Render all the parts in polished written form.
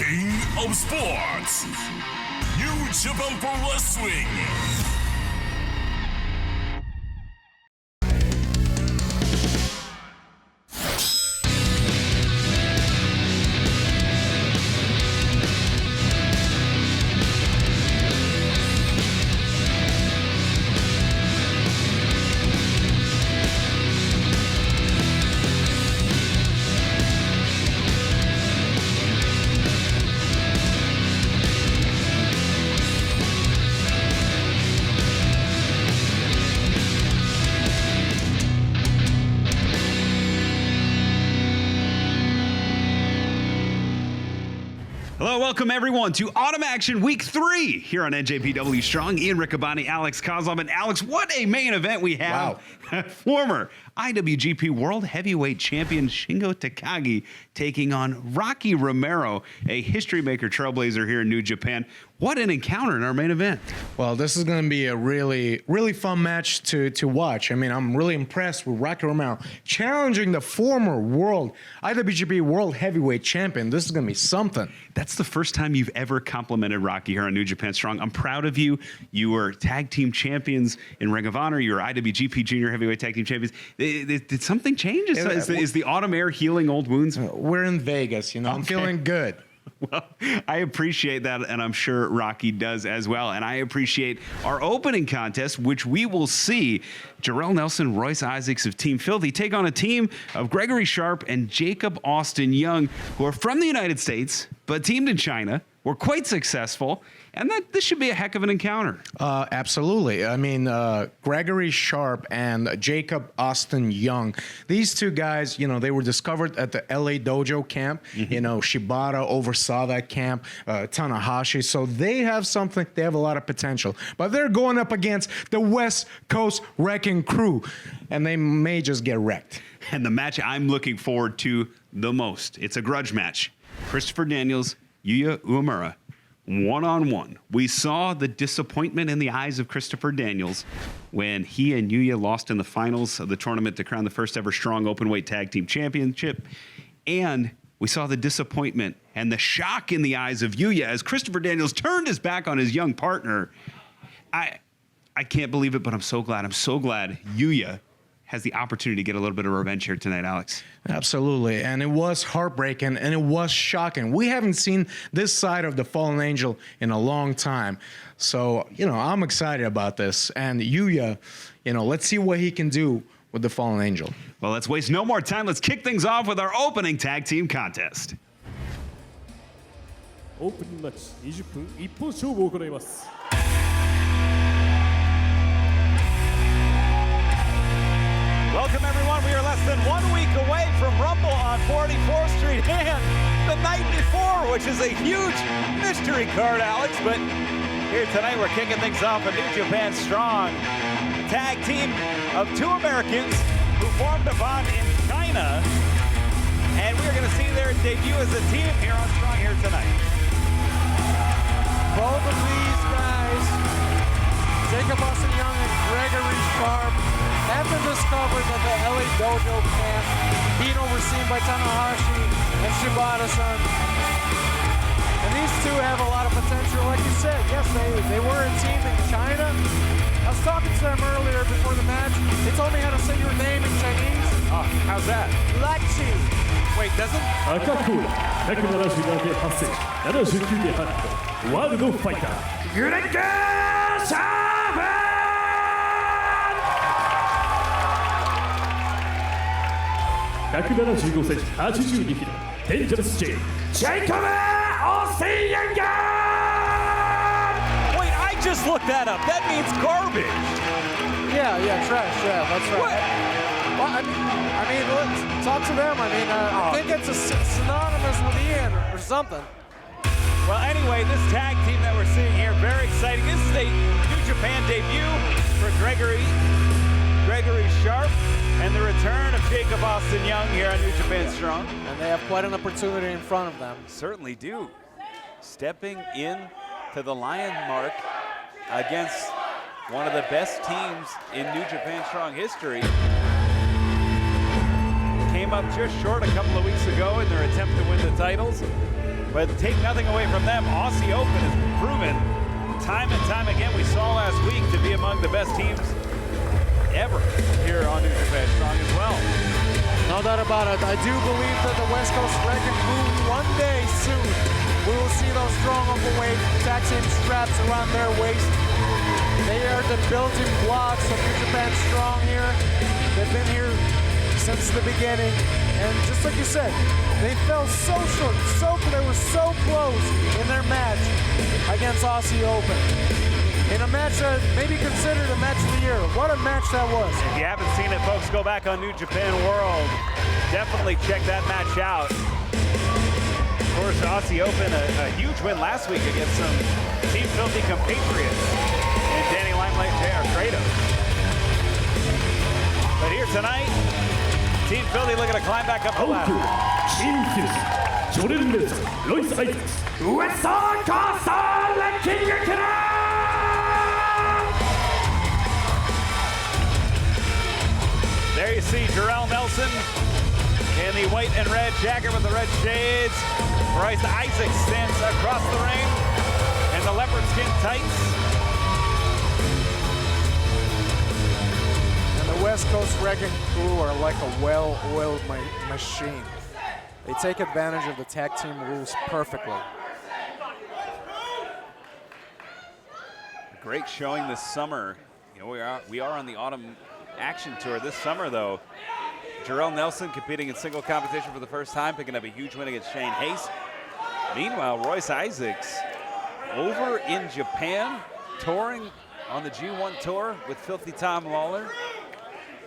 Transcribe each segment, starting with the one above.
King of Sports, New Japan Pro Wrestling. Hello, welcome everyone to Autumn Action Week 3 here on NJPW Strong. Ian Riccoboni, Alex Kozlov, and Alex, what a main event we have. Wow. Former IWGP World Heavyweight Champion Shingo Takagi taking on Rocky Romero, a history maker trailblazer here in New Japan. What an encounter in our main event. Well, this is going to be a really fun match to watch. I mean, I'm really impressed with Rocky Romero challenging the former IWGP World Heavyweight Champion. This is going to be something. That's the first time you've ever complimented Rocky here on New Japan Strong. I'm proud of you. You were tag team champions in Ring of Honor. You were IWGP Junior Heavyweight Tag Team Champions. Did something change? Is the autumn air healing old wounds? We're in Vegas, you know. Okay. I'm feeling good. Well, I appreciate that, and I'm sure Rocky does as well. And I appreciate our opening contest, which we will see Jarrell Nelson, Royce Isaacs of Team Filthy take on a team of Gregory Sharp and Jacob Austin Young, who are from the United States, but teamed in China, were quite successful, and that this should be a heck of an encounter. Absolutely. I mean, Gregory Sharp and Jacob Austin Young, these two guys, you know, they were discovered at the LA Dojo camp. Mm-hmm. You know, Shibata oversaw that camp, Tanahashi. So they have something, they have a lot of potential. But they're going up against the West Coast Wrecking Crew, and they may just get wrecked. And the match I'm looking forward to the most, it's a grudge match. Christopher Daniels, Yuya Uemura, one-on-one. We saw the disappointment in the eyes of Christopher Daniels when he and Yuya lost in the finals of the tournament to crown the first ever Strong Openweight Tag Team Championship. And we saw the disappointment and the shock in the eyes of Yuya as Christopher Daniels turned his back on his young partner. I can't believe it, but I'm so glad. I'm so glad Yuya has the opportunity to get a little bit of revenge here tonight, Alex. Absolutely, and it was heartbreaking, and it was shocking. We haven't seen this side of the Fallen Angel in a long time. So, you know, I'm excited about this. And Yuya, you know, let's see what he can do with the Fallen Angel. Well, let's waste no more time. Let's kick things off with our opening tag team contest. Opening match, 20分一本勝負を行います。Welcome everyone, we are less than 1 week away from Rumble on 44th Street and the night before, which is a huge mystery card, Alex, but here tonight we're kicking things off at New Japan Strong. A tag team of two Americans who formed a bond in China, and we are going to see their debut as a team here on Strong here tonight. Both of these guys, Jacob Austin Young and Gregory Sharp, have been discovered at the LA Dojo camp, being overseen by Tanahashi and Shibata-san. And these two have a lot of potential. Like you said, yes, they were a team in China. I was talking to them earlier before the match. They told me how to say your name in Chinese. Oh, how's that? Lachi. Wait, doesn't? 赤コーラ177で8センチ、79で8個、ワールドファイター、グレッグ・シャープ175センチ、82キロ、デンジャラス・ジェイ、ジェイコブ・オースティン・ヤンガー Wait, I just looked that up. That means garbage. Yeah, trash. Yeah, that's right. What? Well, I mean, let's talk to them. I mean, I think it's a synonymous with Ian or something. Well, anyway, this tag team that we're seeing here, very exciting. This is a New Japan debut for Gregory Sharp and the return of Jacob Austin Young here on New Japan Strong. And they have quite an opportunity in front of them. Certainly do. Stepping in to the lion mark against one of the best teams in New Japan Strong history. Came up just short a couple of weeks ago in their attempt to win the titles. But take nothing away from them. Aussie Open has proven time and time again, we saw last week, to be among the best teams ever here on New Japan Strong as well. No doubt about it. I do believe that the West Coast Wrecking Crew, one day soon, we will see those strong open weight tag team straps around their waist. They are the building blocks of New Japan Strong here. They've been here since the beginning, and just like you said, they fell so short, they were so close in their match against Aussie Open. In a match that may be considered a match of the year. What a match that was. If you haven't seen it, folks, go back on New Japan World. Definitely check that match out. Of course, Aussie Open, a huge win last week against some Team Filthy compatriots in Danny Limelight, J.R. Kratos. But here tonight, Team Filthy looking to climb back up the ladder. Jordan Milton, Royce Isaacs, Wesson Casa, There you see Jarrell Nelson in the white and red jacket with the red shades. Royce Isaacs stands across the ring in the leopard skin tights. And the West Coast Wrecking Crew are like a well-oiled machine. They take advantage of the tag team rules perfectly. Great showing this summer. You know, we are on the autumn action tour this summer, though. Jarrell Nelson competing in single competition for the first time, picking up a huge win against Shane Hayes. Meanwhile, Royce Isaacs over in Japan, touring on the G1 tour with Filthy Tom Lawler,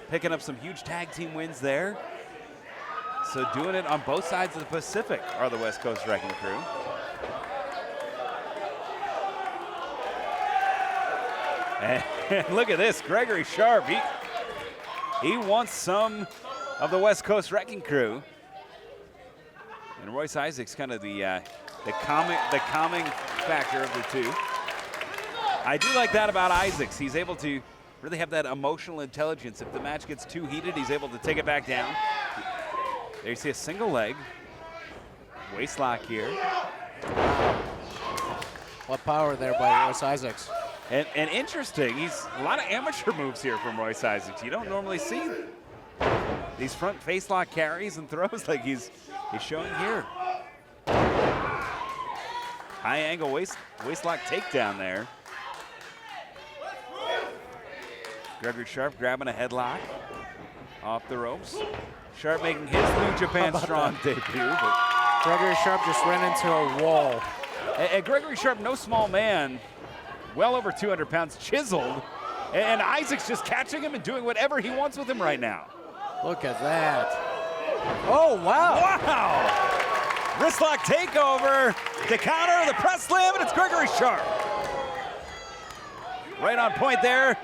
picking up some huge tag team wins there. So doing it on both sides of the Pacific are the West Coast Wrecking Crew. And look at this, Gregory Sharp. He wants some of the West Coast Wrecking Crew. And Royce Isaacs kind of the calming factor of the two. I do like that about Isaacs. He's able to really have that emotional intelligence. If the match gets too heated, he's able to take it back down. There you see a single leg. Waist lock here. What power there by Royce Isaacs. And interesting, he's a lot of amateur moves here from Royce Isaacs. You don't normally see these front face lock carries and throws like he's showing here. High angle waist lock takedown there. Gregory Sharp grabbing a headlock off the ropes. Sharp making his New Japan Strong debut. But Gregory Sharp just ran into a wall. and Gregory Sharp, no small man, well over 200 pounds, chiseled. And Isaacs just catching him and doing whatever he wants with him right now. Look at that. Oh, wow. Wow. Wristlock takeover to counter the press slam, and it's Gregory Sharp. Right on point there.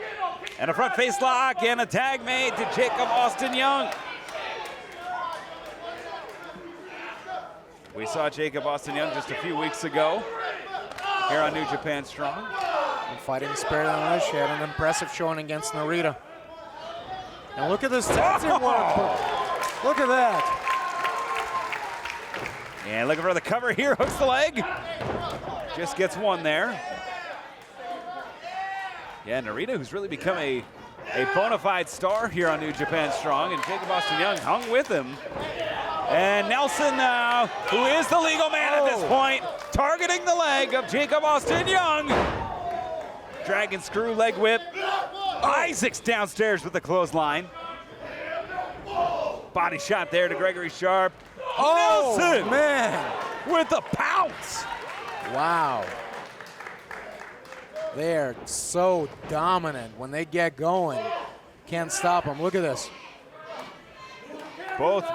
And a front face lock and a tag made to Jacob Austin Young. We saw Jacob Austin Young just a few weeks ago here on New Japan Strong. And Fighting Spirit Unleashed had an impressive showing against Narita. And look at this tag team work. Look at that. And looking for the cover here, hooks the leg. Just gets one there. Yeah, Narita, who's really become a bona fide star here on New Japan Strong, and Jacob Austin Young hung with him. And Nelson now, who is the legal man at this point, targeting the leg of Jacob Austin Young. Dragon screw leg whip. Isaacs downstairs with the clothesline. Body shot there to Gregory Sharp. Oh, Nelson, man. with a pounce. Wow. They're so dominant when they get going. Can't stop them. Look at this. Both.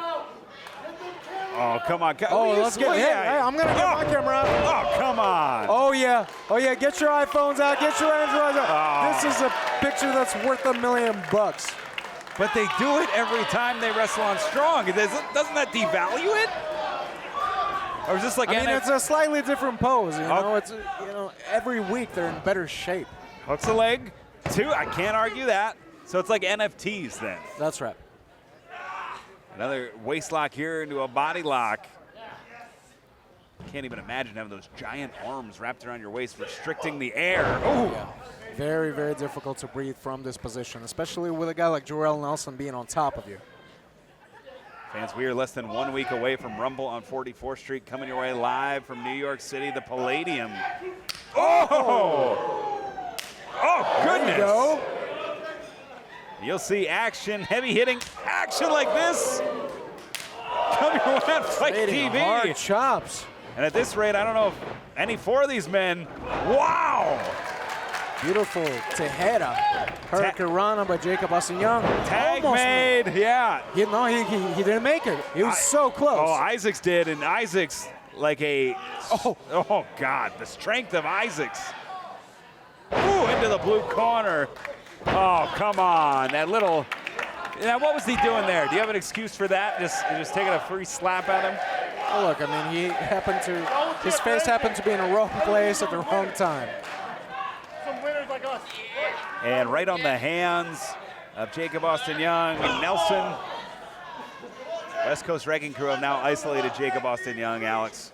Oh, come on. Oh, let's get. Hey, I'm going to get my camera out. Oh, come on. Oh, yeah. Oh, yeah. Get your iPhones out. Get your Androids out. This is a picture that's worth $1 million. But they do it every time they wrestle on Strong. Doesn't that devalue it? Or is this like it's a slightly different pose. You know, it's every week they're in better shape. Hooks the leg. Two. I can't argue that. So it's like NFTs then. That's right. Another waist lock here into a body lock. can't even imagine having those giant arms wrapped around your waist, restricting the air. Oh, Yeah. Very, very difficult to breathe from this position, especially with a guy like Jorel Nelson being on top of you. fans, we are less than 1 week away from Rumble on 44th Street, coming your way live from New York City, the Palladium. Oh! Oh, goodness! Go. You'll see action, heavy-hitting action like this coming your way on Fight Hitting TV. hard chops. And at this rate, I don't know if any four of these men, wow! Beautiful Tejera. Hurricanrana by Jacob Austin Young. Tag Almost made, yeah. He didn't make it. He was so close. Oh, Isaacs did, and Isaacs like a, oh God, the strength of Isaacs. Ooh, into the blue corner. Oh, come on, that little, now what was he doing there? Do you have an excuse for that? Just taking a free slap at him? Oh, look, I mean, his face happened to be in the wrong place at the wrong time. And right on the hands of Jacob Austin Young and Nelson. West Coast Wrecking Crew have now isolated Jacob Austin Young, Alex.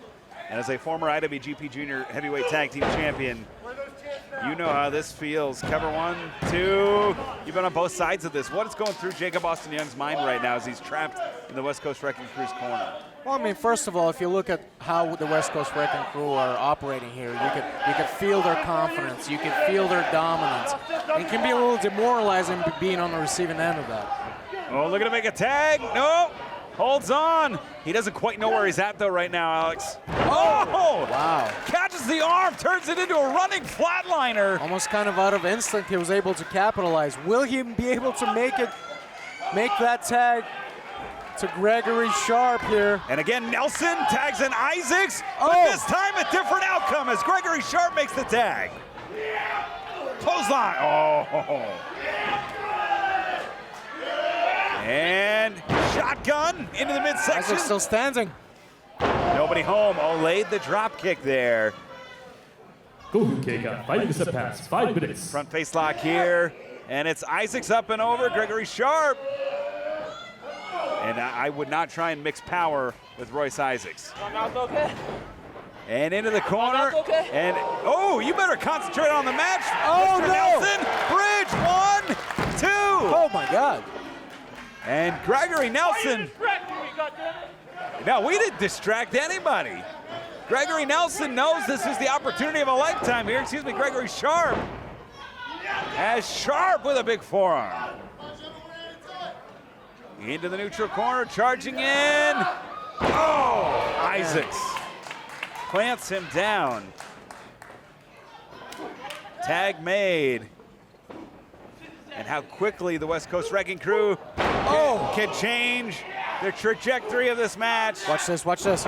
And as a former IWGP Junior Heavyweight Tag Team Champion, you know how this feels. Cover 1, 2. You've been on both sides of this. What is going through Jacob Austin Young's mind right now as he's trapped in the West Coast Wrecking Crew's corner? Well, I mean, first of all, if you look at how the West Coast Wrecking Crew are operating here, you could feel their confidence, you can feel their dominance. It can be a little demoralizing being on the receiving end of that. Oh, looking to make a tag. No, holds on. He doesn't quite know where he's at though right now, Alex. Oh! Wow. Catches the arm, turns it into a running flatliner. Almost kind of out of instinct, he was able to capitalize. Will he be able to make that tag to Gregory Sharp here? And again, Nelson tags in Isaacs, but Oh. this time a different outcome as Gregory Sharp makes the tag. Clothesline. Oh. And shotgun into the midsection. Isaac still standing. Nobody home. Oh, laid the drop kick there. 5分経過 5 set pass 5 minutes 。 Front face lock here. And it's Isaacs up and over. Gregory Sharp. And I would not try and mix power with Royce Isaacs. And into the corner. And oh, you better concentrate on the match. Oh, Mr. no. Nelson. Bridge 1, 2. Oh my God. And Gregory Nelson. No, we didn't distract anybody. Gregory Nelson knows this is the opportunity of a lifetime here. Excuse me, Gregory Sharp. As Sharp with a big forearm. Into the neutral corner, charging in. Oh, Isaacs plants him down. Tag made. And how quickly the West Coast Wrecking Crew can change the trajectory of this match. Watch this, watch this.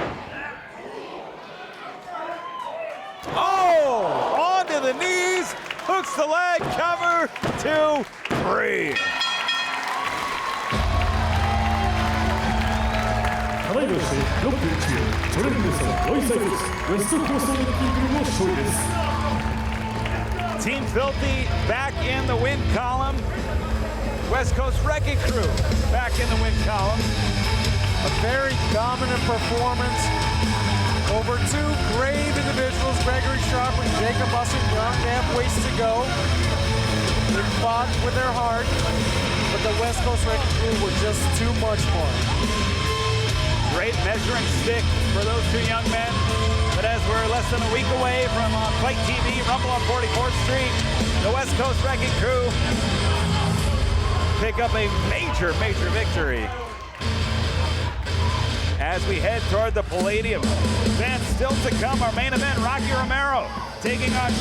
Oh, onto the knees, hooks the leg, cover, 2, 3. 課題として6分中トレンドさんロイサイズウエストコーストランキングの勝利です。 Team Filthy back in the win column. West Coast Wrecking Crew back in the win column. A very dominant performance over two brave individuals, Gregory Sharp and Jacob Austin Young. They have ways to go. They fought with their heart, but the West Coast Wrecking Crew were just too much for them. Great measuring stick for those two young men. But as we're less than a week away from Fight TV, Rumble on 44th Street, the West Coast Wrecking Crew pick up a major, major victory. As we head toward the Palladium. Then still to come, our main event, Rocky Romero taking on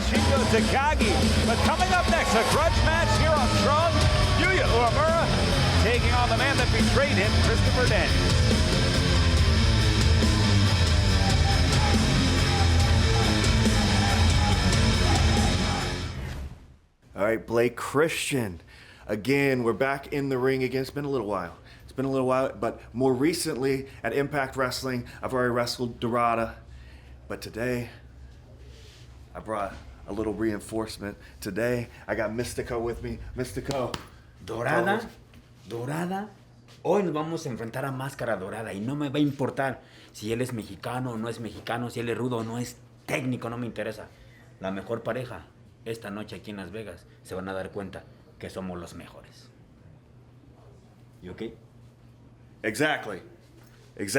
Shingo Takagi. But coming up next, a grudge match here on Strong. Uemura taking on the man that betrayed him, Christopher Daniels. All right, Blake Christian. Again, we're back in the ring again. It's been a little while. But more recently at Impact Wrestling, I've already wrestled Dorada. But today, I brought a little reinforcement. Today, I got Mystico with me. Mystico. Dorada, hoy nos vamos a enfrentar a Máscara Dorada y no me va a importar si él es mexicano o no es mexicano, si él es rudo o no es técnico, no me interesa. La mejor pareja, esta noche aquí en Las Vegas, se van a dar cuenta que somos los mejores. You okay? Exactly. If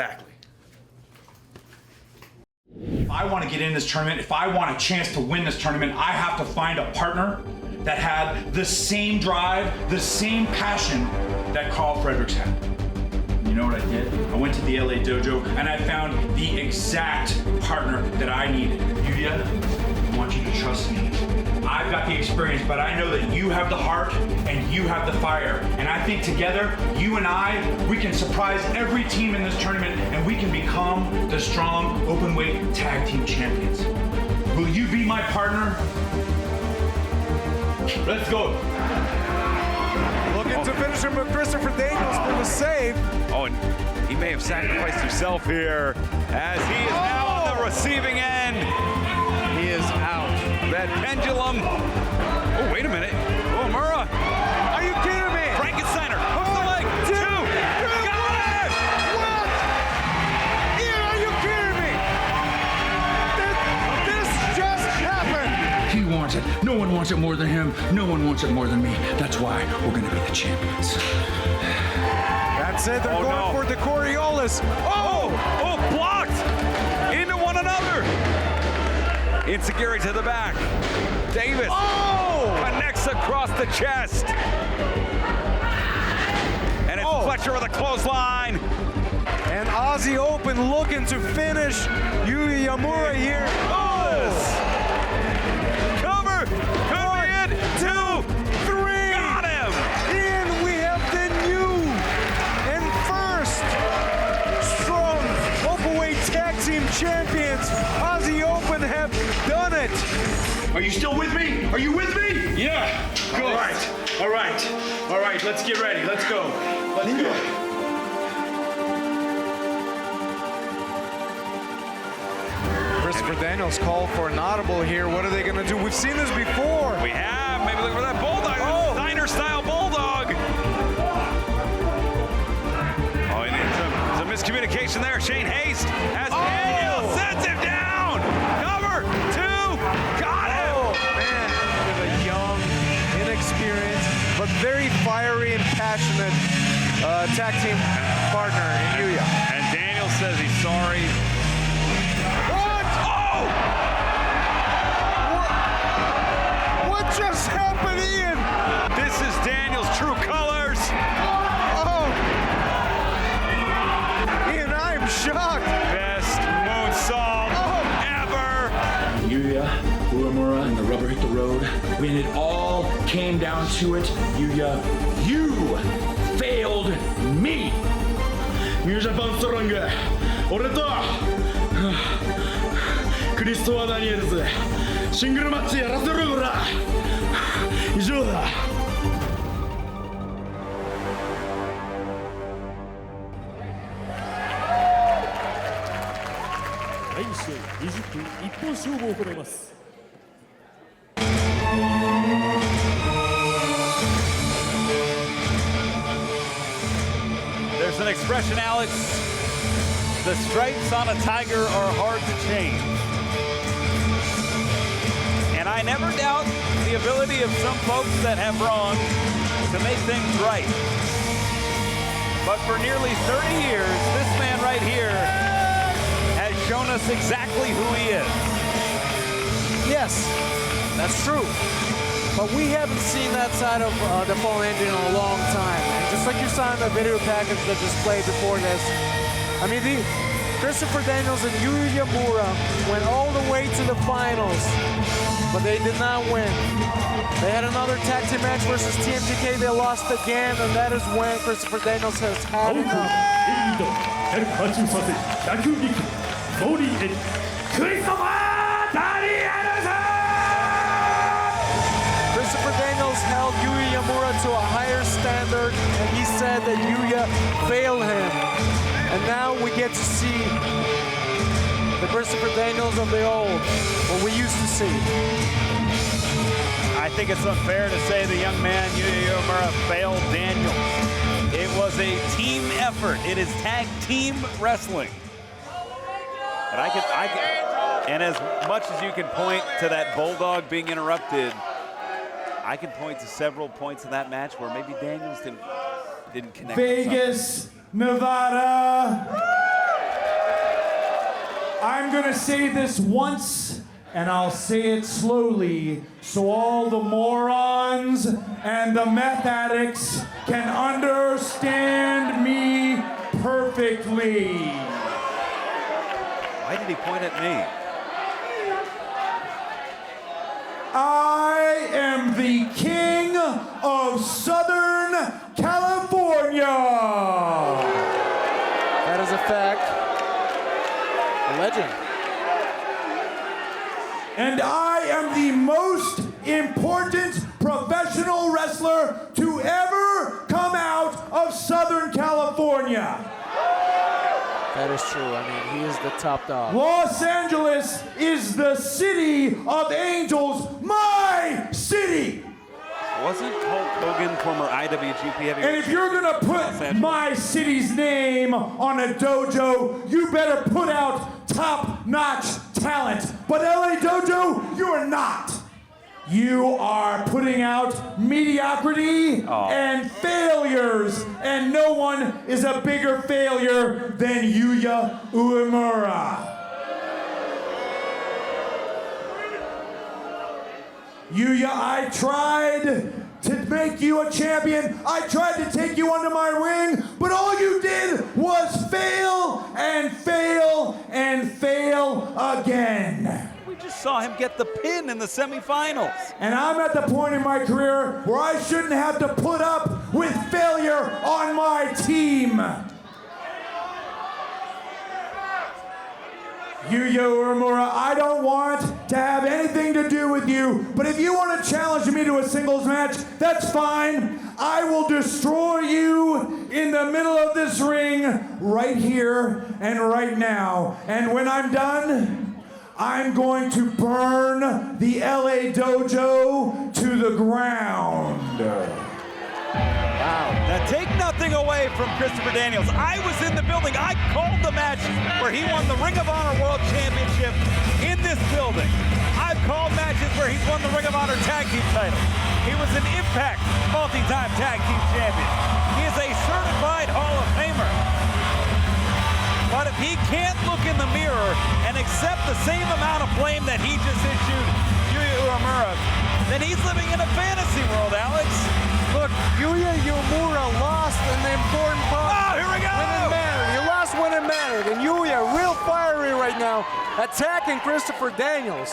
I want to get in this tournament, if I want a chance to win this tournament, I have to find a partner that had the same drive, the same passion that Carl Fredericks had. You know what I did? I went to the LA dojo and I found the exact partner that I needed. Yuya, I want you to trust me. I've got the experience, but I know that you have the heart and you have the fire. And I think together, you and I, we can surprise every team in this tournament and we can become the strong openweight tag team champions. Will you be my partner? Let's go. Looking to finish him with Christopher Daniels for the save. Oh, and he may have sacrificed himself here as he is now on the receiving end. He is out. That pendulum. Oh, wait a minute. Uemura. Are you kidding me? Frankensteiner. Hooks the leg. Two. Got it! What? Ian, are you kidding me? This just happened. He wants it. No one wants it more than him. No one wants it more than me. That's why we're going to be the champions. That's it. They're going for the Coriolis. Oh, blocked into one another. Insecurity to the back. Davis connects across the chest. And it's Fletcher with a clothesline. And Aussie Open looking to finish Uemura here. Cover. Could be it. 2, 3. Got him. And we have the new and first strong openweight tag team champions. Aussie Open have done it. Are you still with me? Are you with me? Yeah. Good. All right. Let's get ready. Let's go. Christopher Daniels called for an audible here. What are they going to do? We've seen this before. We have. Maybe look for that bulldog. Steiner-style bulldog. Oh, and some miscommunication there. Shane Haste has Daniels. Sends him down. Cover. 2. Got him. Oh, man. With a young, inexperienced, but very fiery and passionate tag team partner in Yuya. And Daniels says he's sorry. What just happened, Ian? This is Daniels' true colors. Ian, I'm shocked. Best moonsault ever. Yuya, Uemura, and the rubber hit the road. When it all came down to it, Yuya, you failed me. New Japan Strong, 俺とクリストワ・ダニエルズシングルマッチやらせろよら。以上だ。第2試合20分一本勝負を行います。There's an expression, Alex. The stripes on a tiger are hard to change. And I never doubt the ability of some folks that have wrong to make things right. But for nearly 30 years, this man right here has shown us exactly who he is. Yes, that's true. But we haven't seen that side of the Fallen Angel in a long time. And just like you saw in the video package that just played before this, I mean, Christopher Daniels and Uemura went all the way to the finals, but they did not win. They had another tag team match versus TMDK. They lost again, and that is when Christopher Daniels has had enough. Christopher Daniels held Uemura to a higher standard, and he said that Yuya failed him. And now we get to see the Christopher Daniels of the old, what we used to see. I think it's unfair to say the young man, Uemura, failed Daniels. It was a team effort. It is tag team wrestling. And as much as you can point to that Bulldog being interrupted, I can point to several points in that match where maybe Daniels didn't connect. Vegas, Nevada. I'm gonna say this once, and I'll say it slowly, so all the morons and the meth addicts can understand me perfectly. Why did he point at me? I am the king of Southern California. That is a fact. A legend. And I am the most important professional wrestler to ever come out of Southern California. That is true. I mean, he is the top dog. Los Angeles is the city of angels, my city. Wasn't Hulk Hogan former IWGP heavyweight? And if you're gonna put my city's name on a dojo, you better put out top-notch talent. But LA Dojo, you are not. You are putting out mediocrity and failures, and no one is a bigger failure than Yuya Uemura. Yuya, I tried to make you a champion. I tried to take you under my wing, but all you did was fail and fail and fail again. We just saw him get the pin in the semifinals. And I'm at the point in my career where I shouldn't have to put up with failure on my team. Yuya Uemura, I don't want to have anything to do with you, but if you want to challenge me to a singles match, that's fine. I will destroy you in the middle of this ring right here and right now. And when I'm done, I'm going to burn the LA Dojo to the ground. Wow. Now take nothing away from Christopher Daniels. I was in the building. I called the match where he won the Ring of Honor World Championship in this building. I've called matches where he's won the Ring of Honor Tag Team title. He was an Impact multi-time Tag Team champion. He is a certified Hall of Famer. But if he can't look in the mirror and accept the same amount of blame that he just issued Yuya Uemura, then he's living in a fantasy world, Alex. Look, Yuya Uemura lost in the important part. Oh, here we go! When it mattered. He lost when it mattered. And Yuya, real fiery right now, attacking Christopher Daniels.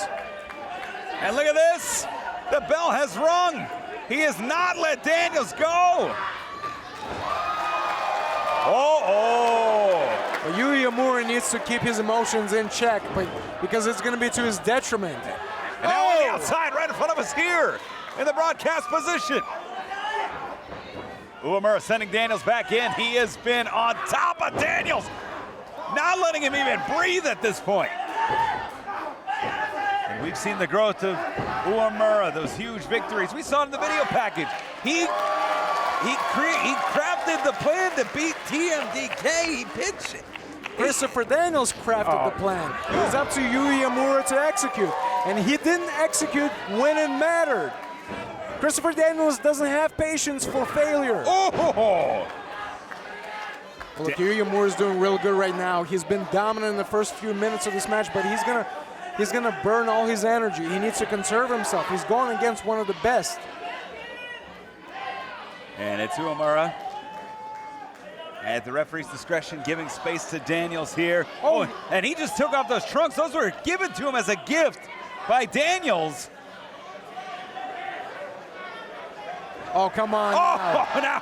And look at this. The bell has rung. He has not let Daniels go. But Yuya Uemura needs to keep his emotions in check, but because it's going to be to his detriment. And now on the outside, right in front of us here, in the broadcast position. Uemura sending Daniels back in. He has been on top of Daniels, not letting him even breathe at this point. And we've seen the growth of Uemura, those huge victories. We saw it in the video package. He crafted the plan to beat TMDK. He pitched it. Christopher Daniels crafted the plan. It was up to Yuya Uemura to execute, and he didn't execute when it mattered. Christopher Daniels doesn't have patience for failure. Look, Yuya Uemura is doing real good right now. He's been dominant in the first few minutes of this match, but he's gonna burn all his energy. He needs to conserve himself. He's going against one of the best. And it's Uemura at the referee's discretion, giving space to Daniels here. Oh, and he just took off those trunks. Those were given to him as a gift by Daniels. Oh, come on. Now.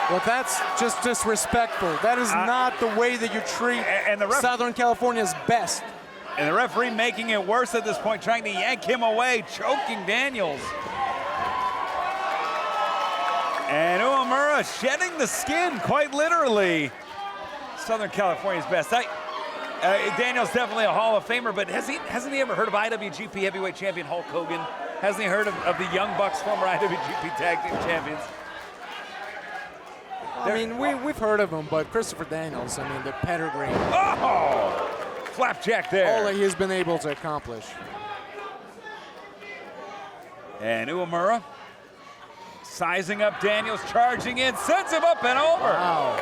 Look, that's just disrespectful. That is not the way that you treat Southern California's best. And the referee making it worse at this point, trying to yank him away, choking Daniels. And Uemura shedding the skin, quite literally. Southern California's best. Daniel's definitely a Hall of Famer, but hasn't he ever heard of IWGP Heavyweight Champion Hulk Hogan? Hasn't he heard of the Young Bucks, former IWGP Tag Team Champions? I mean, we've heard of him, but Christopher Daniels, I mean, the pedigree. flapjack there. All that he has been able to accomplish. And Uemura sizing up Daniels, charging in, sends him up and over. Wow.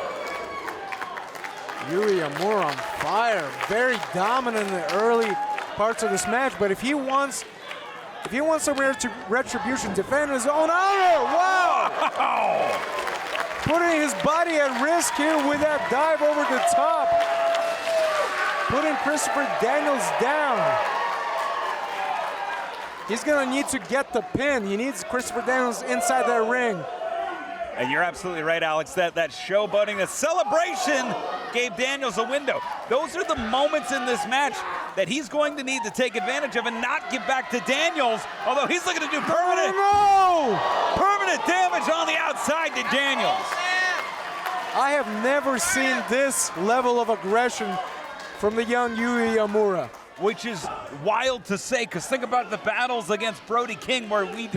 Uemura on fire, very dominant in the early parts of this match, but if he wants some retribution, defend his own honor, wow! Putting his body at risk here with that dive over the top. Putting Christopher Daniels down. He's gonna need to get the pin. He needs Christopher Daniels inside that ring. And you're absolutely right, Alex, that showboating, the celebration gave Daniels a window. Those are the moments in this match that he's going to need to take advantage of and not give back to Daniels, although he's looking to do permanent damage on the outside to Daniels. I have never seen this level of aggression from the young Uemura. Which is wild to say, because think about the battles against Brody King where we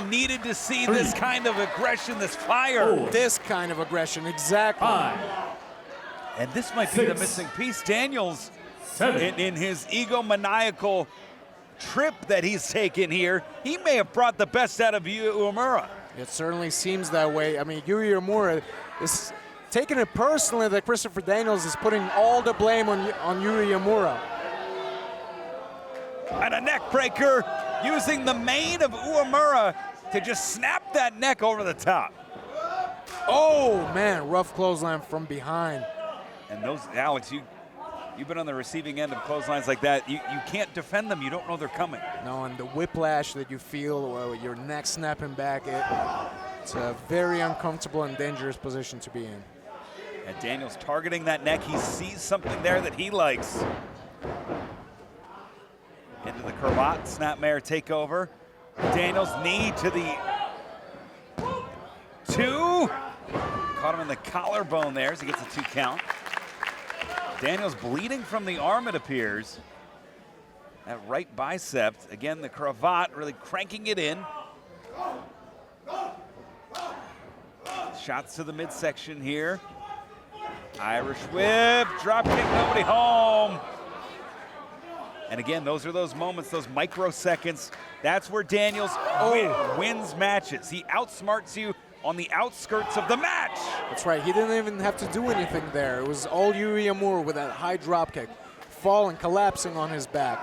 needed to see this kind of aggression, this fire. This kind of aggression, exactly. And this might be the missing piece. Daniels, in his egomaniacal trip that he's taken here, he may have brought the best out of Uemura. It certainly seems that way. I mean, Uemura is taking it personally that Christopher Daniels is putting all the blame on Uemura. And a neck breaker, using the mane of Uemura to just snap that neck over the top. Oh man, rough clothesline from behind. And those, Alex, you've been on the receiving end of clotheslines like that. You can't defend them. You don't know they're coming. No, and the whiplash that you feel, your neck snapping back, it's a very uncomfortable and dangerous position to be in. And Daniels targeting that neck. He sees something there that he likes. Into the cravat, snapmare takeover. Daniels knee to the 2. Caught him in the collarbone there as he gets a 2 count. Daniels bleeding from the arm, it appears. That right bicep. Again, the cravat really cranking it in. Shots to the midsection here. Irish whip, drop kick, nobody home. And again, those are those moments, those microseconds. That's where Daniels wins matches. He outsmarts you on the outskirts of the match. That's right, he didn't even have to do anything there. It was all Uemura with that high drop kick, falling, collapsing on his back.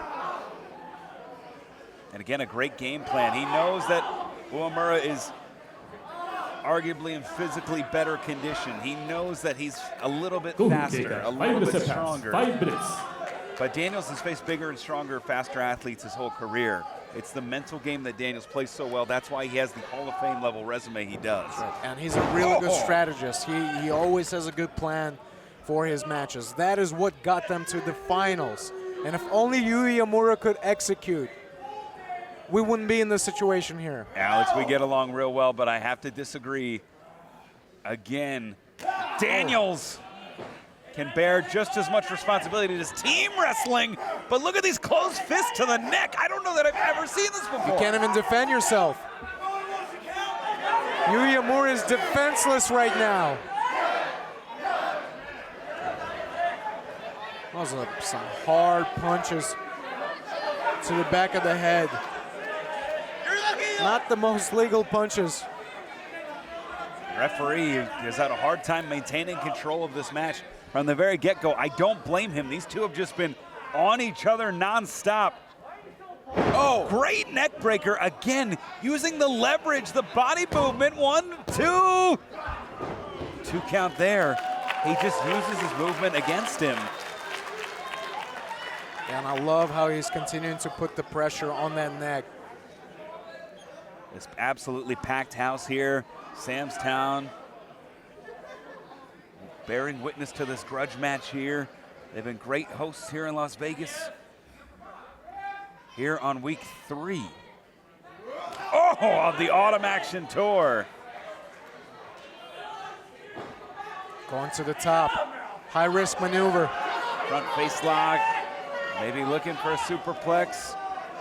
And again, a great game plan. He knows that Uemura is arguably in physically better condition. He knows that he's a little bit faster, a little bit stronger. 5 minutes. But Daniels has faced bigger and stronger, faster athletes his whole career. It's the mental game that Daniels plays so well. That's why he has the Hall of Fame level resume he does. And he's a really good strategist. He always has a good plan for his matches. That is what got them to the finals. And if only Uemura could execute, we wouldn't be in this situation here. Alex, we get along real well, but I have to disagree. Again, Daniels can bear just as much responsibility as team wrestling, but look at these closed fists to the neck. I don't know that I've ever seen this before. You can't even defend yourself. Uemura is defenseless right now. Those are some hard punches to the back of the head. Not the most legal punches. Referee has had a hard time maintaining control of this match from the very get-go. I don't blame him. These two have just been on each other nonstop. Oh, great neck breaker. Again, using the leverage, the body movement. 1, 2. 2 count there. He just uses his movement against him. And I love how he's continuing to put the pressure on that neck. This absolutely packed house here, Sam's Town. Bearing witness to this grudge match here. They've been great hosts here in Las Vegas. Here on week 3. Of the Autumn Action Tour. Going to the top. High risk maneuver. Front face lock. Maybe looking for a superplex.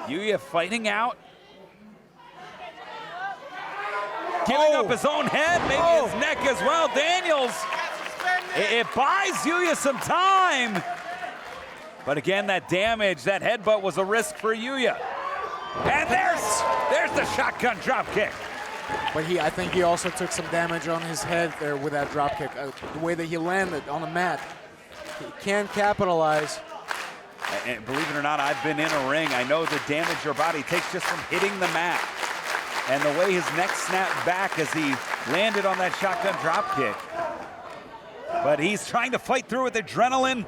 Yuya fighting out. Giving up his own head, maybe his neck as well. Daniels, it buys Yuya some time. But again, that damage, that headbutt was a risk for Yuya. And there's the shotgun drop kick. But I think he also took some damage on his head there with that drop kick. The way that he landed on the mat. He can capitalize. And believe it or not, I've been in a ring. I know the damage your body takes just from hitting the mat. And the way his neck snapped back as he landed on that shotgun drop kick. But he's trying to fight through with adrenaline.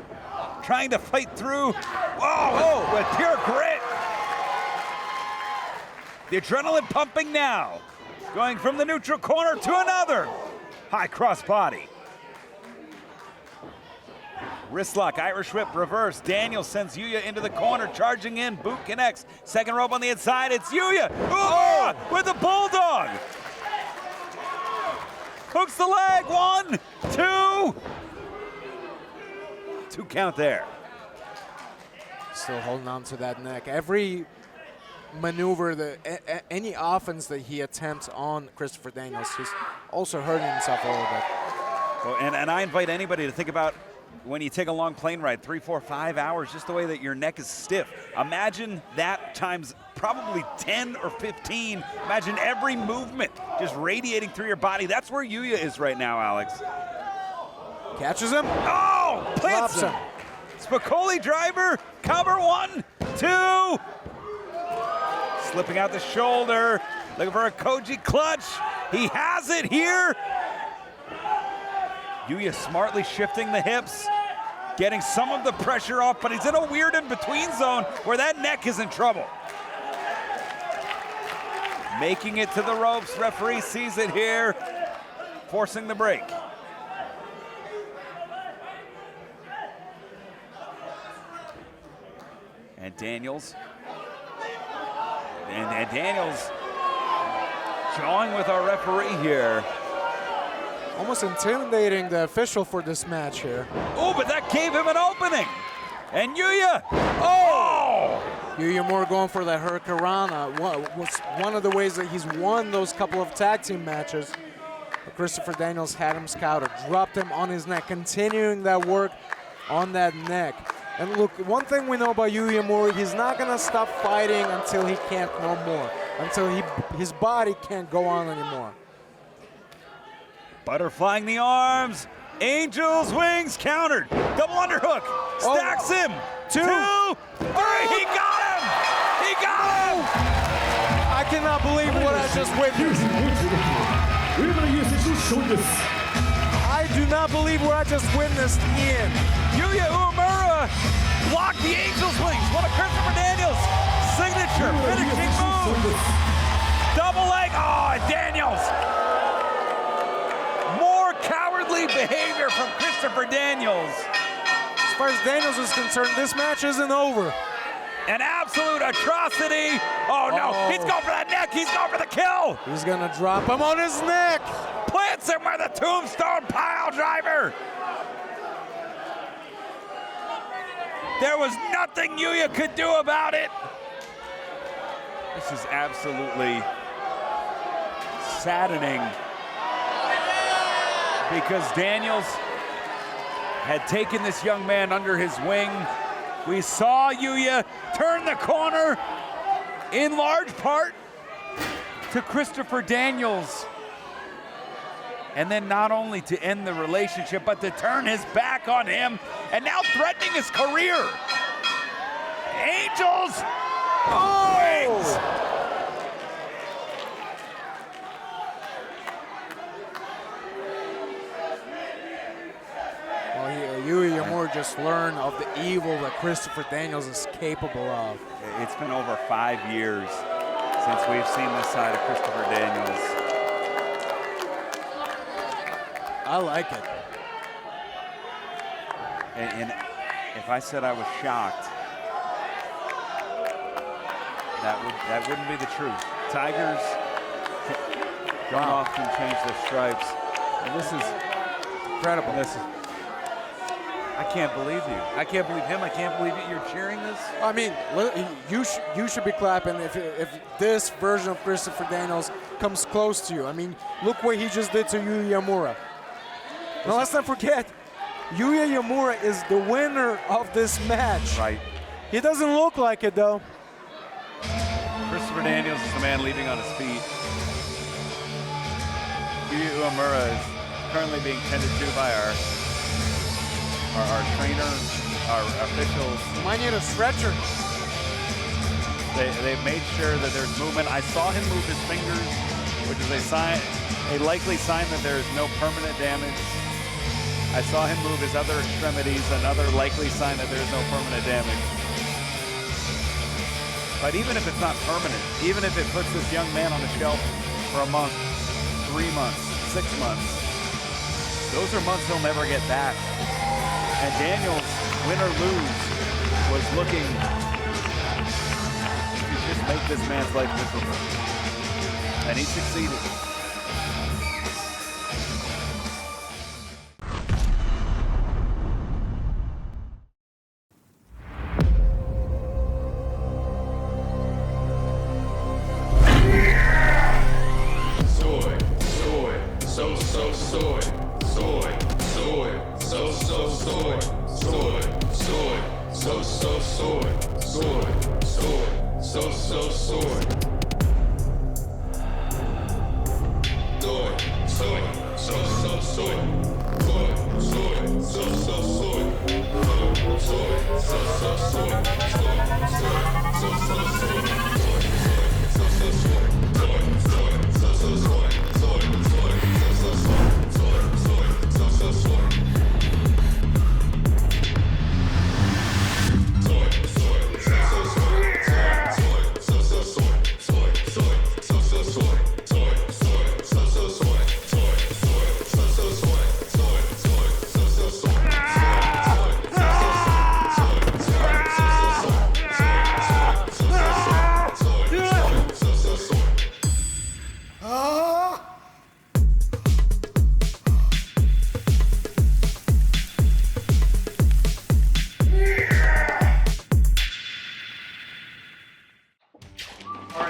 Trying to fight through. Whoa, with pure grit. The adrenaline pumping now. Going from the neutral corner to another. High cross body. Wrist lock, Irish whip, reverse. Daniels sends Yuya into the corner, charging in. Boot connects. Second rope on the inside. It's Yuya. Oh, with the bulldog. Hooks the leg. 1, 2. 2 count there. Still holding on to that neck. Every maneuver, any offense that he attempts on Christopher Daniels, he's also hurting himself a little bit. Well, and I invite anybody to think about when you take a long plane ride, 3, 4, 5 hours, just the way that your neck is stiff. Imagine that times probably 10 or 15. Imagine every movement just radiating through your body. That's where Yuya is right now, Alex. Catches him. Oh, plants him. Spicoli driver, cover 1, 2. Slipping out the shoulder, looking for a Koji clutch. He has it here. Yuya smartly shifting the hips, getting some of the pressure off, but he's in a weird in-between zone where that neck is in trouble. Making it to the ropes, referee sees it here, forcing the break. And Daniels. And Daniels jawing with our referee here. Almost intimidating the official for this match here. Oh, but that gave him an opening. And Yuya, oh! Uemura going for that Hurricanrana. Was one of the ways that he's won those couple of tag team matches. But Christopher Daniels had him scouted, dropped him on his neck, continuing that work on that neck. And look, one thing we know about Uemura, he's not gonna stop fighting until he can't no more, until his body can't go on anymore. Butterflying the arms, Angel's wings countered, double underhook, stacks him, 2, 3, he got him! He got him! I cannot believe what I just witnessed. I do not believe what I just witnessed, Ian. Yuya Uemura blocked the Angel's wings, one of Christopher Daniels' signature finishing moves. Double leg, oh, Daniels. More cowardly behavior from Christopher Daniels. As far as Daniels is concerned, this match isn't over. An absolute atrocity. Oh no, he's going for that neck, he's going for the kill. He's gonna drop him on his neck. Plants him with a tombstone pile driver. There was nothing Yuya could do about it. This is absolutely saddening because Daniels had taken this young man under his wing. We saw Yuya turn the corner in large part to Christopher Daniels. And then not only to end the relationship, but to turn his back on him and now threatening his career. Angels wings! Well, Uemura just learned of the evil that Christopher Daniels is capable of. It's been over 5 years since we've seen this side of Christopher Daniels. I like it. And if I said I was shocked, that wouldn't be the truth. Tigers don't often change their stripes. And this is incredible. I can't believe you. I can't believe him. I can't believe it. You're cheering this. I mean, you should be clapping if this version of Christopher Daniels comes close to you. I mean, look what he just did to Uemura. Now let's not forget, Yuya Uemura is the winner of this match. Right. He doesn't look like it though. Christopher Daniels is the man leaving on his feet. Yuya Uemura is currently being tended to by our trainer, our officials. Might need a stretcher. They've made sure that there's movement. I saw him move his fingers, which is a likely sign that there is no permanent damage. I saw him move his other extremities, another likely sign that there is no permanent damage. But even if it's not permanent, even if it puts this young man on the shelf for a month, 3 months, 6 months, those are months he'll never get back. And Daniels, win or lose, was looking to just make this man's life miserable. And he succeeded.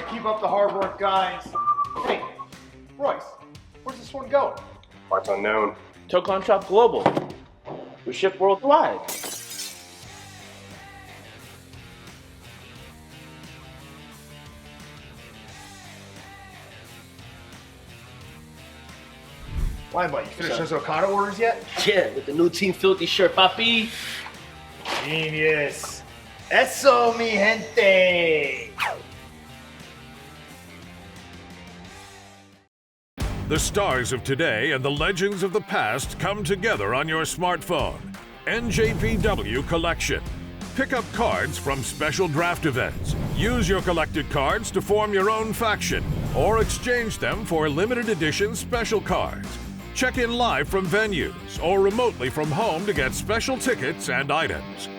Keep up the hard work, guys. Hey, Royce, where's this one going? Parts unknown. Tocon Shop Global. We ship worldwide. Limelight, you finished those Okada orders yet? Yeah, with the new Team Filthy shirt, papi. Genius. Eso, mi gente. The stars of today and the legends of the past come together on your smartphone. NJPW Collection. Pick up cards from special draft events. Use your collected cards to form your own faction or exchange them for limited edition special cards. Check in live from venues or remotely from home to get special tickets and items.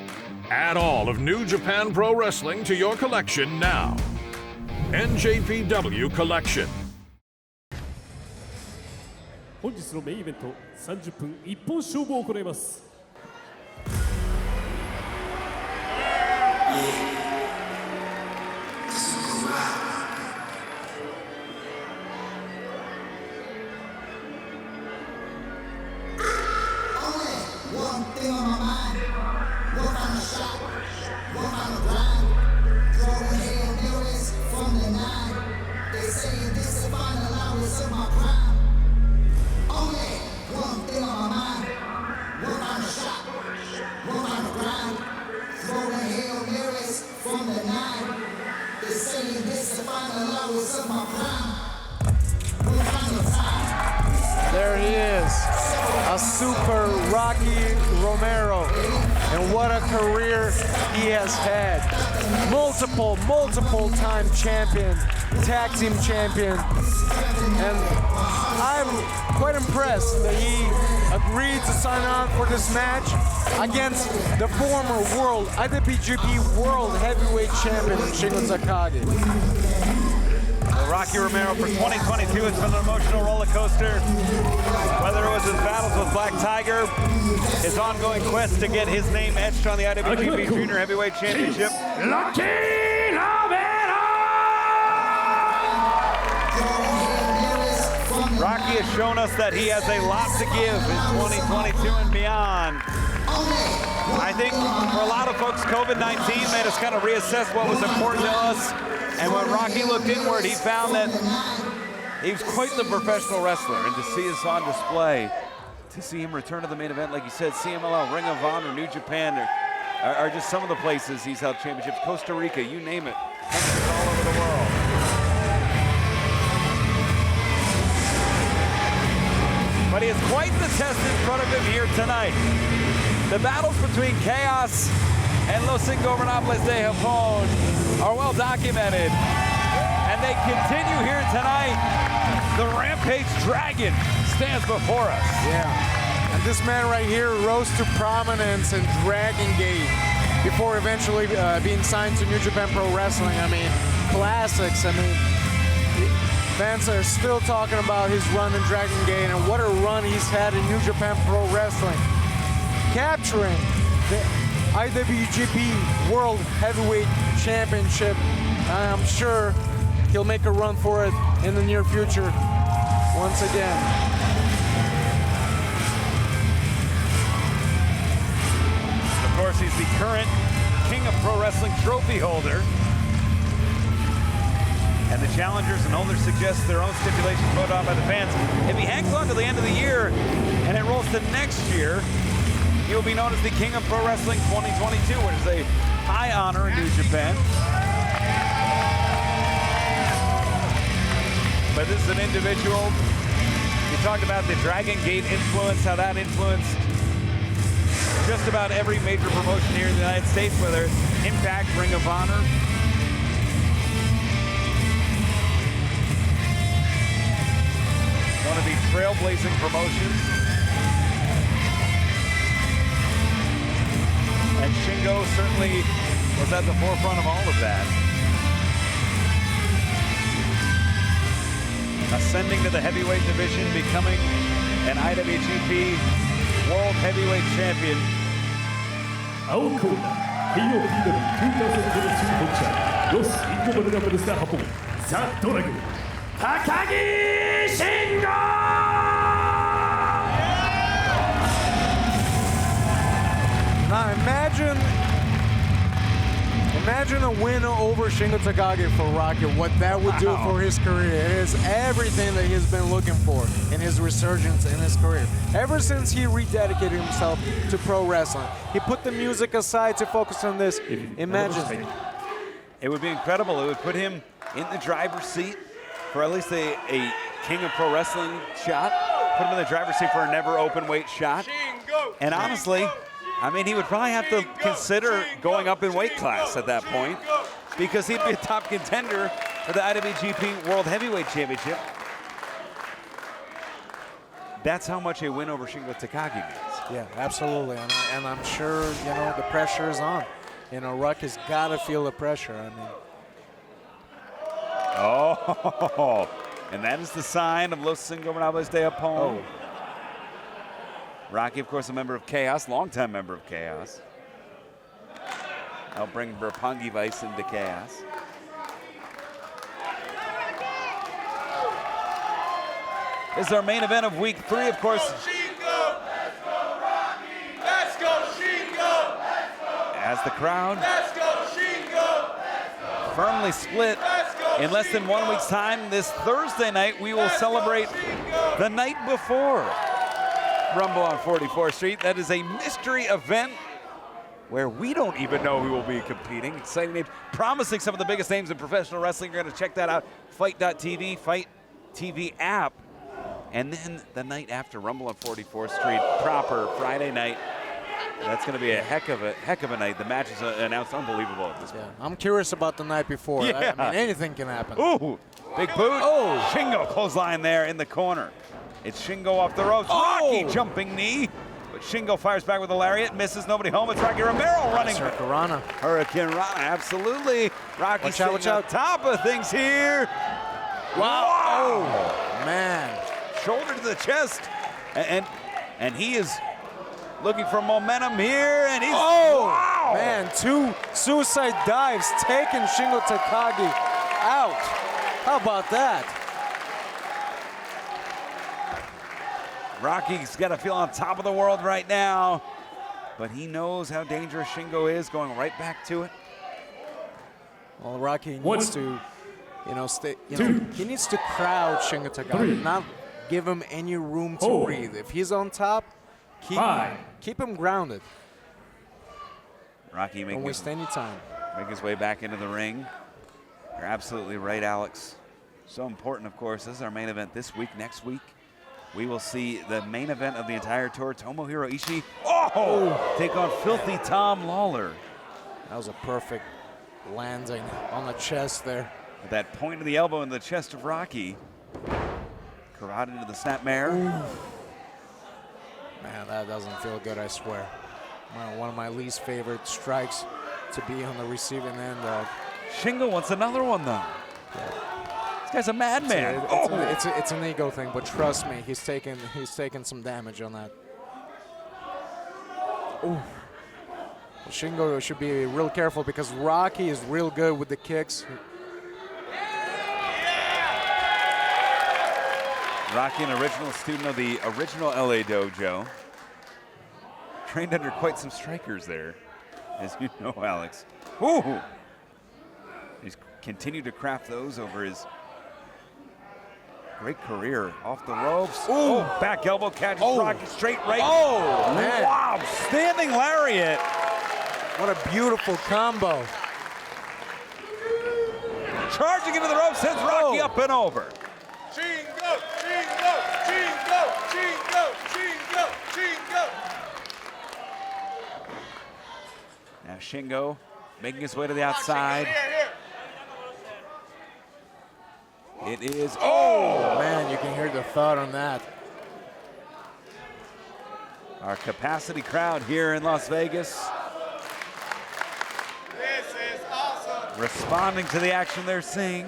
Add all of New Japan Pro Wrestling to your collection now. NJPW Collection. 本日のメインイベント30分一本勝負を行います。There he is, a super Rocky Romero, and what a career he has had. Multiple time champion, tag team champion, and I'm quite impressed that he agreed to sign on for this match against the former IWGP World Heavyweight Champion Shingo Takagi. Well, Rocky Romero for 2022 has been an emotional roller coaster. Whether it was his battles with Black Tiger, his ongoing quest to get his name etched on the IWGP Junior Heavyweight Championship. Rocky has shown us that he has a lot to give in 2022 and beyond. I think for a lot of folks, COVID-19 made us kind of reassess what was important to us. And when Rocky looked inward, he found that he was quite the professional wrestler. And to see this on display, to see him return to the main event, like you said, CMLL, Ring of Honor, New Japan are just some of the places he's held championships. Costa Rica, you name it, countries all over the world. But he has quite the test in front of him here tonight. The battles between Chaos and Los Ingobernables de Japón are well documented. And they continue here tonight. The Rampage Dragon stands before us. Yeah. And this man right here rose to prominence in Dragon Gate before eventually being signed to New Japan Pro Wrestling. I mean, classics. I mean, fans are still talking about his run in Dragon Gate and what a run he's had in New Japan Pro Wrestling. Capturing the IWGP World Heavyweight Championship. I'm sure he'll make a run for it in the near future once again. Of course, he's the current King of Pro Wrestling trophy holder. And the challengers and holders suggest their own stipulations voted on by the fans. If he hangs on to the end of the year and it rolls to next year, he will be known as the King of Pro Wrestling 2022, which is a high honor in New Japan. But this is an individual. You talked about the Dragon Gate influence, how that influenced just about every major promotion here in the United States, whether it's Impact, Ring of Honor. One of these trailblazing promotions. And Shingo certainly was at the forefront of all of that. Ascending to the heavyweight division, becoming an IWGP World Heavyweight Champion. 青コーナー KOPW 2022本社ロス・インゴバルナブルスターハポンザ・ドラグ高木慎吾 Now imagine a win over Shingo Takagi for Rocky, what that would do for his career. It is everything that he's been looking for in his resurgence in his career. Ever since he rededicated himself to pro wrestling, he put the music aside to focus on this. Imagine. It would be incredible. It would put him in the driver's seat for at least a King of Pro Wrestling shot. Put him in the driver's seat for a never open weight shot. And honestly, I mean, he would probably have to consider going up in weight class at that point because he'd be a top contender for the IWGP World Heavyweight Championship. That's how much a win over Shingo Takagi means. Yeah, absolutely. And I'm sure, you know, the pressure is on. You know, Ruck has got to feel the pressure. I mean. Oh, and that is the sign of Los Ingobernables de Japón. Oh. Rocky, of course, a member of Chaos, longtime member of Chaos. I'll bring Roppongi Vice into Chaos. This is our main event of week 3, of course. Let's go, Shingo! Let's go, Rocky! Let's go, Shingo! Let's go! As the crowd firmly split in less than 1 week's time, this Thursday night, we will celebrate the night before Rumble on 44th Street. That is a mystery event where we don't even know who will be competing. Exciting names, promising some of the biggest names in professional wrestling. You're going to check that out. Fight.tv, Fight TV app. And then the night after Rumble on 44th Street, proper Friday night. That's going to be a heck of a night. The match is announced unbelievable at this point. I'm curious about the night before. Yeah. I mean, anything can happen. Ooh, big boot. Oh, Shingo clothesline there in the corner. It's Shingo off the ropes. Rocky jumping knee. But Shingo fires back with a lariat. Misses, nobody home. It's Rocky Romero running. Hurricane Rana, absolutely. Rocky sitting on top of things here. Wow. Oh, man. Shoulder to the chest. And he is looking for momentum here. And he's, wow. Man, 2 suicide dives taking Shingo Takagi out. How about that? Rocky's got to feel on top of the world right now, but he knows how dangerous Shingo is, going right back to it. Well, Rocky needs to, stay. He needs to crowd Shingo Takagi, not give him any room to breathe. If he's on top, keep him grounded. Rocky don't waste any time. Make his way back into the ring. You're absolutely right, Alex. So important, of course. This is our main event this week. Next week, we will see the main event of the entire tour. Tomohiro Ishii, take on Filthy Tom Lawler. That was a perfect landing on the chest there. With that point of the elbow in the chest of Rocky. Carotid into the snapmare. Man, that doesn't feel good, I swear. One of my least favorite strikes to be on the receiving end of. Shingo wants another one, though. Yeah. This guy's a madman. It's an ego thing, but trust me, he's taken some damage on that. Ooh. Shingo should be real careful because Rocky is real good with the kicks. Rocky, an original student of the original LA Dojo. Trained under quite some strikers there, as you know, Alex. Ooh! He's continued to craft those over his great career. Off the ropes. Ooh! Back elbow catches Rocky straight right. Oh, man. Wow! Standing lariat. What a beautiful combo. Charging into the ropes, sends Rocky up and over. Shingo, Shingo, Shingo, Shingo, Shingo, Shingo. Now Shingo making his way to the outside. It is, man, you can hear the thud on that. Our capacity crowd here in Las Vegas. This is awesome. Responding to the action they're seeing.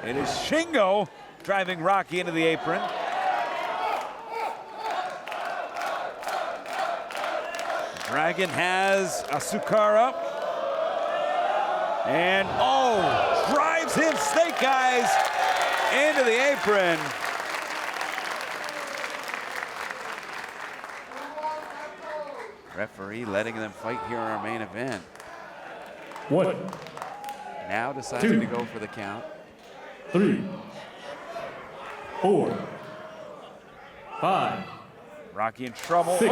It is Shingo driving Rocky into the apron. Dragon has Asukara. And, drives him snake eyes into the apron. Referee letting them fight here in our main event. 1, Now deciding to go for the count. 3, 4, 5. Rocky in trouble. 6,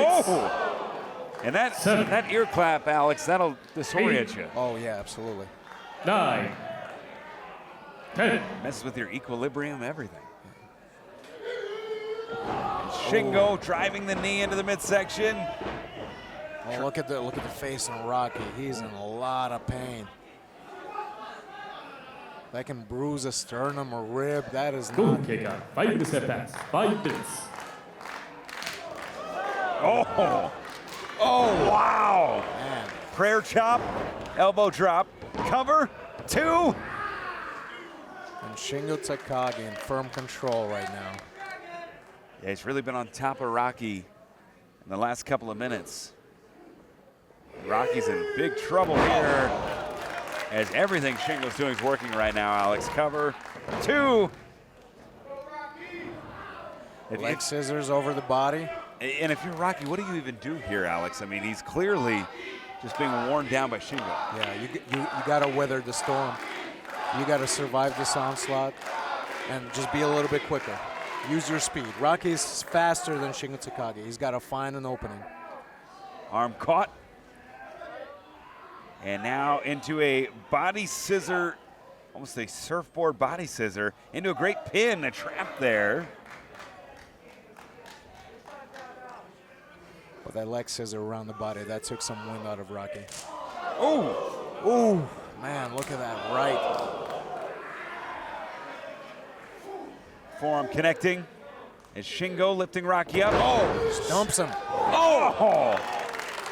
And that 7, that ear clap, Alex, that'll disorient you. Oh, yeah, absolutely. 9, 10. Messes with your equilibrium, everything. And Shingo driving the knee into the midsection. Oh, look at the face on Rocky. He's in a lot of pain. That can bruise a sternum or rib. That is not. 5 minutes have passed. 5 minutes. Oh, wow. Man. Prayer chop, elbow drop, cover, 2. And Shingo Takagi in firm control right now. Yeah, he's really been on top of Rocky in the last couple of minutes. Rocky's in big trouble here as everything Shingo's doing is working right now, Alex. Cover, 2. Leg scissors over the body. And if you're Rocky, what do you even do here, Alex? I mean, he's clearly just being worn down by Shingo. Yeah, you got to weather the storm. You got to survive this onslaught and just be a little bit quicker. Use your speed. Rocky's faster than Shingo Takagi. He's got to find an opening. Arm caught. And now into a body scissor, almost a surfboard body scissor, into a great pin, a trap there. But that leg scissor around the body, that took some wind out of Rocky. Ooh, man, look at that right. Forearm connecting. As Shingo lifting Rocky up. Dumps him.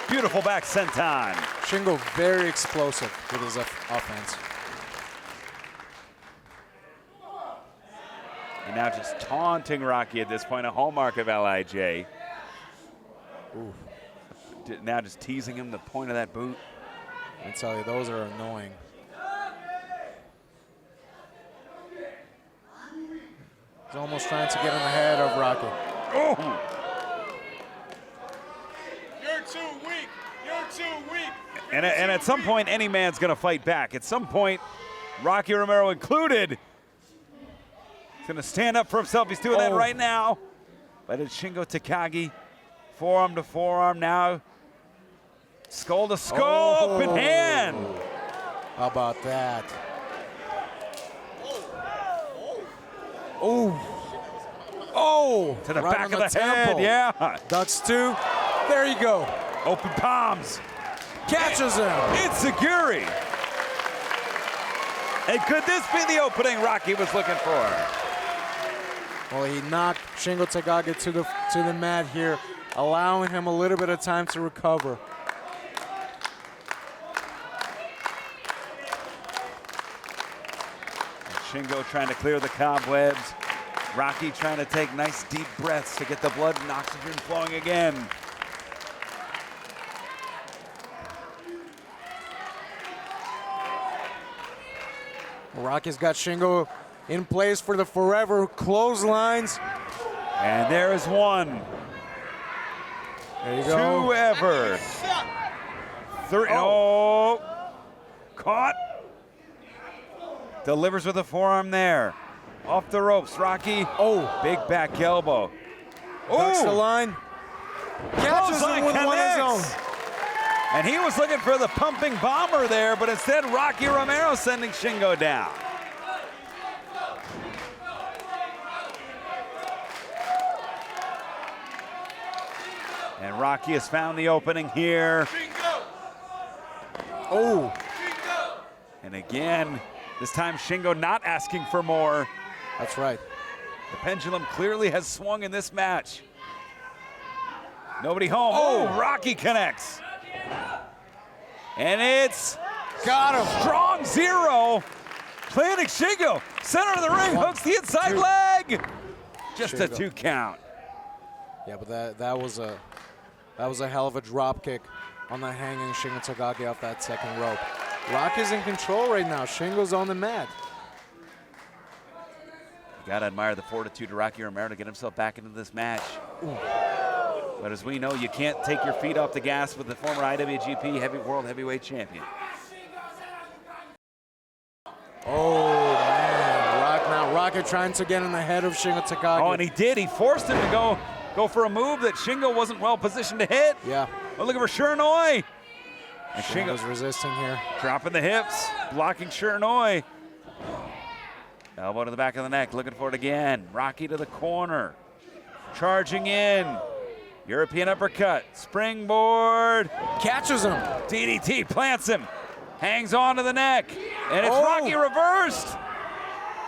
Beautiful back senton. Shingo very explosive with his offense. And now just taunting Rocky at this point, a hallmark of LIJ. Ooh. Now just teasing him the point of that boot. I tell you, those are annoying. He's almost trying to get in the head of Rocky. Oh! You're too weak. You're too weak. And at some point, any man's going to fight back. At some point, Rocky Romero included, he's going to stand up for himself. He's doing that right now. But it's Shingo Takagi, forearm to forearm now. Skull to skull, open hand. How about that? Oh. Oh. To the right back on of the head, yeah. Ducks two. There you go. Open palms. Catches him. It's Saguri. And could this be the opening Rocky was looking for? Well, he knocked Shingo Takagi to the mat here, allowing him a little bit of time to recover. And Shingo trying to clear the cobwebs. Rocky trying to take nice deep breaths to get the blood and oxygen flowing again. Rocky's got Shingo in place for the forever clotheslines. And there is one. There you go. Two ever. Three. Oh. Caught. Delivers with a forearm there. Off the ropes, Rocky. Oh. Big back elbow. Ducks the line. Catches him with one of his own. And he was looking for the pumping bomber there, but instead Rocky Romero sending Shingo down. And Rocky has found the opening here. Oh. And again, this time Shingo not asking for more. That's right. The pendulum clearly has swung in this match. Nobody home. Oh, Rocky connects. And it's got him. Strong zero. Planting Shingo. Center of the ring. Hooks the inside leg. Just a 2 count. Yeah, but that was a hell of a drop kick on the hanging Shingo Takagi off that second rope. Rocky's in control right now. Shingo's on the mat. You gotta admire the fortitude of Rocky Romero to get himself back into this match. Ooh. But as we know, you can't take your feet off the gas with the former IWGP World Heavyweight Champion. Oh, man. Rocky trying to get in the head of Shingo Takagi. Oh, and he did. He forced him to go for a move that Shingo wasn't well positioned to hit. Yeah. Oh, looking for Shiranui. And Shingo's resisting here. Dropping the hips, blocking Shiranui. Elbow to the back of the neck, looking for it again. Rocky to the corner. Charging in. European uppercut, springboard. Catches him. DDT, plants him. Hangs on to the neck. And it's Rocky reversed.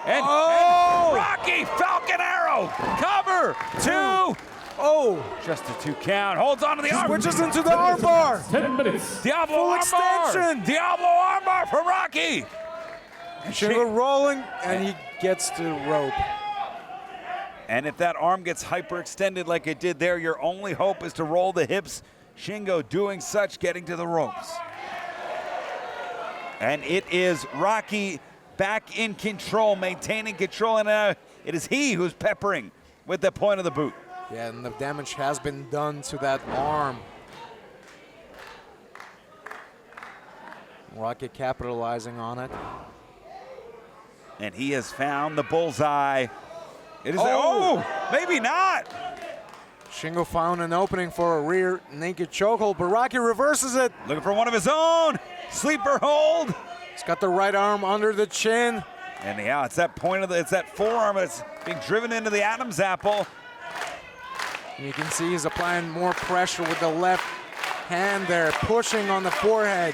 And Rocky, Falcon Arrow, cover, 2. Oh, just a 2 count. Holds on to the arm. Switches into the arm bar. 10 minutes. Diablo Full arm extension. bar. Diablo arm bar from Rocky. And Shingo rolling, and he gets the rope. And if that arm gets hyperextended like it did there, your only hope is to roll the hips. Shingo doing such, getting to the ropes. And it is Rocky back in control, maintaining control, and it is he who's peppering with the point of the boot. Yeah, and the damage has been done to that arm. Rocky capitalizing on it. And he has found the bullseye. It is maybe not. Shingo found an opening for a rear naked chokehold, but Rocky reverses it. Looking for one of his own. Sleeper hold. He's got the right arm under the chin. And yeah, it's that point of it's that forearm that's being driven into the Adam's apple. You can see he's applying more pressure with the left hand there, pushing on the forehead.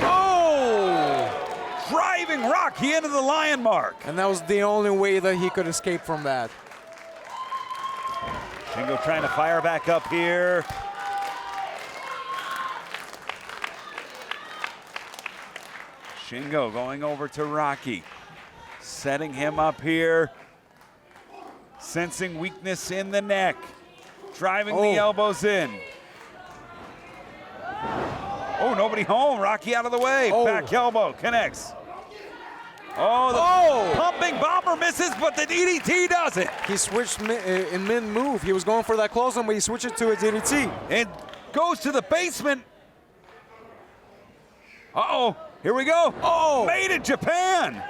Oh! Driving Rocky into the lion mark. And that was the only way that he could escape from that. Shingo trying to fire back up here. Shingo going over to Rocky. Setting him up here. Sensing weakness in the neck. Driving the elbows in. Oh, nobody home. Rocky out of the way. Back elbow connects. Oh, the pumping bomber misses, but the DDT doesn't. He switched in mid-move. He was going for that clothesline, but he switched it to a DDT. And goes to the basement. Uh-oh, here we go. Oh, Made in Japan.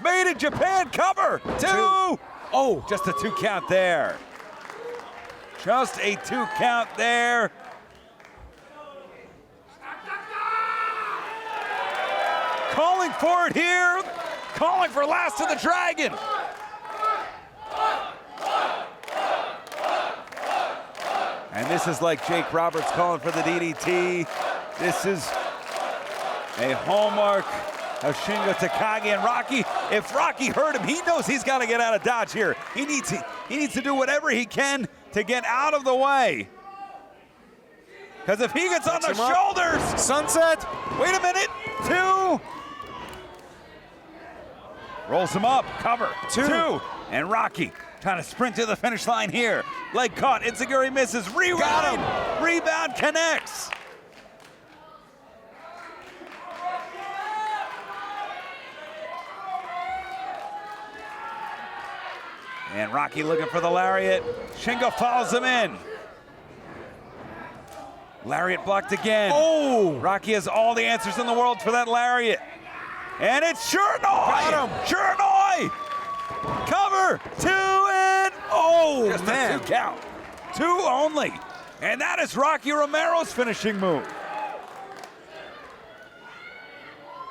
Made in Japan cover. Two. Oh, just a 2 count there. Just a 2 count there. Calling for it here. Calling for Last of the Dragon. And this is like Jake Roberts calling for the DDT. This is a hallmark of Shingo Takagi and Rocky. If Rocky hurt him, he knows he's got to get out of Dodge here. He needs to do whatever he can to get out of the way. Because if he gets on the shoulders. Sunset. Wait a minute. 2. Rolls him up. Cover. 2. And Rocky trying to sprint to the finish line here. Leg caught. Enziguri misses. Rewind. Rebound connects. And Rocky looking for the lariat. Shingo follows him in. Lariat blocked again. Oh! Rocky has all the answers in the world for that lariat. And it's Shiranui! Got him! Shiranui! Cover! 2 and oh! Just man. a 2 count. 2 only. And that is Rocky Romero's finishing move.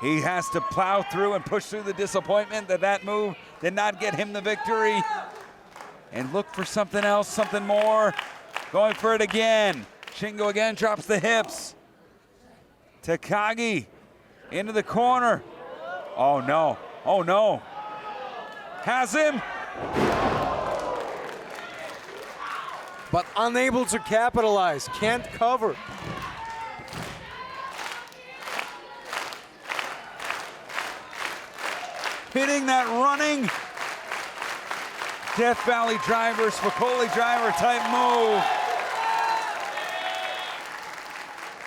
He has to plow through and push through the disappointment that move did not get him the victory. And look for something else, something more. Going for it again. Shingo again drops the hips. Takagi into the corner. Oh no, oh no. Has him. But unable to capitalize, can't cover. Hitting that running Death Valley driver, Spicoli driver type move.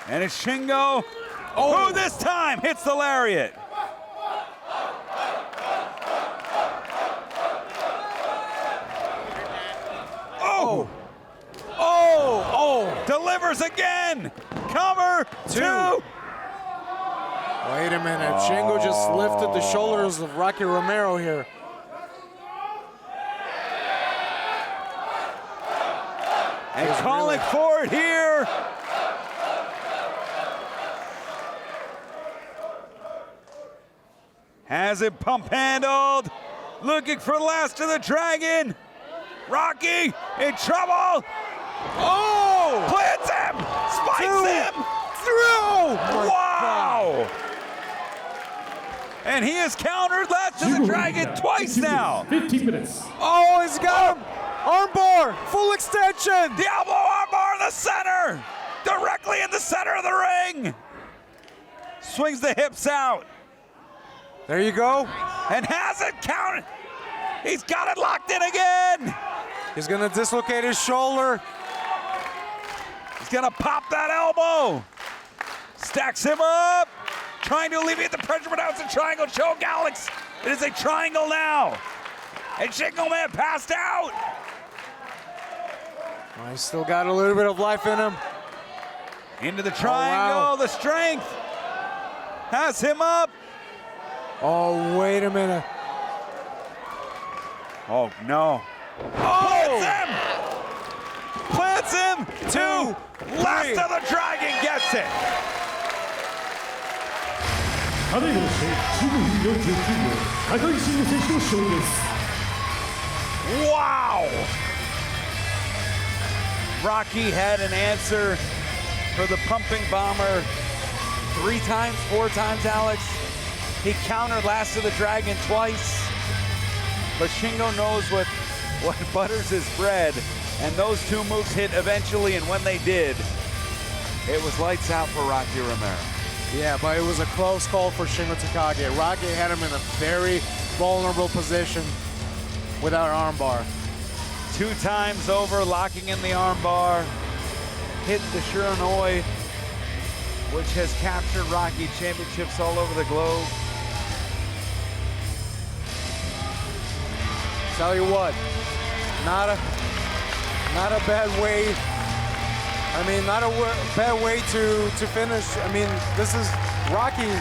And it's Shingo, who this time hits the lariat. Oh! Oh! Delivers again! Cover! 2! Wait a minute, Shingo just lifted the shoulders of Rocky Romero here. And calling for it here. Has it pump handled. Looking for Last of the Dragon. Rocky in trouble. Oh! Plants him! Spikes him! Through! Wow! And he has countered Last of the Dragon twice now. 15 minutes. Oh, he's got him! Armbar! Full extension! The elbow armbar in the center! Directly in the center of the ring! Swings the hips out. There you go. And has it counted. He's got it locked in again. He's gonna dislocate his shoulder. He's gonna pop that elbow. Stacks him up. Trying to alleviate the pressure, but now it's a triangle choke, Alex. It is a triangle now. And Shingo Man passed out. Oh, he's still got a little bit of life in him. Into the triangle, the strength. Has him up. Oh, wait a minute. Oh, no. Oh! Plants him! 2. Last of the Dragon gets it. 課題をして15分49秒高木慎吾選手の勝利です。 Wow! Rocky had an answer for the pumping bomber 3 times, 4 times, Alex. He countered Last of the Dragon twice. But Shingo knows what butters his bread. And those 2 moves hit eventually, and when they did, it was lights out for Rocky Romero. Yeah, but it was a close call for Shingo Takagi. Rocky had him in a very vulnerable position without armbar. 2 times over, locking in the armbar. Hit the Shiranui, which has captured Rocky championships all over the globe. Tell you what, not a bad way. I mean, not a bad way to finish. I mean, this is Rocky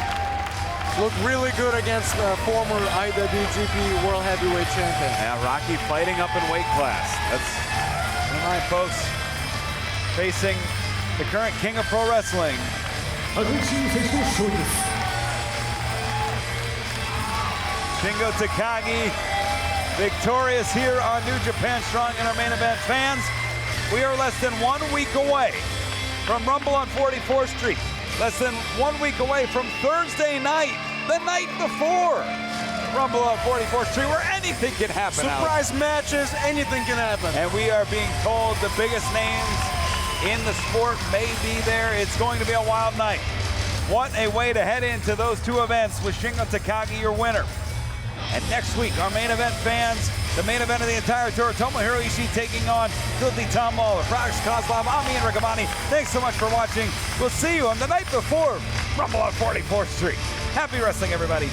looked really good against former IWGP World Heavyweight Champion. Yeah, Rocky fighting up in weight class. That's right, folks. Facing the current king of pro wrestling. Shingo Takagi, victorious here on New Japan Strong in our main event. Fans, we are less than 1 week away from Rumble on 44th Street. Less than 1 week away from Thursday night, the night before Rumble on 44th Street, where anything can happen. Surprise matches, anything can happen. And we are being told the biggest names in the sport may be there. It's going to be a wild night. What a way to head into those two events with Shingo Takagi, your winner. And next week, our main event fans, the main event of the entire tour, Tomohiro Ishii taking on Filthy Tom Lawler. Prax Kozlov, I'm Ian Riccaboni. Thanks so much for watching. We'll see you on the night before Rumble on 44th Street. Happy wrestling, everybody.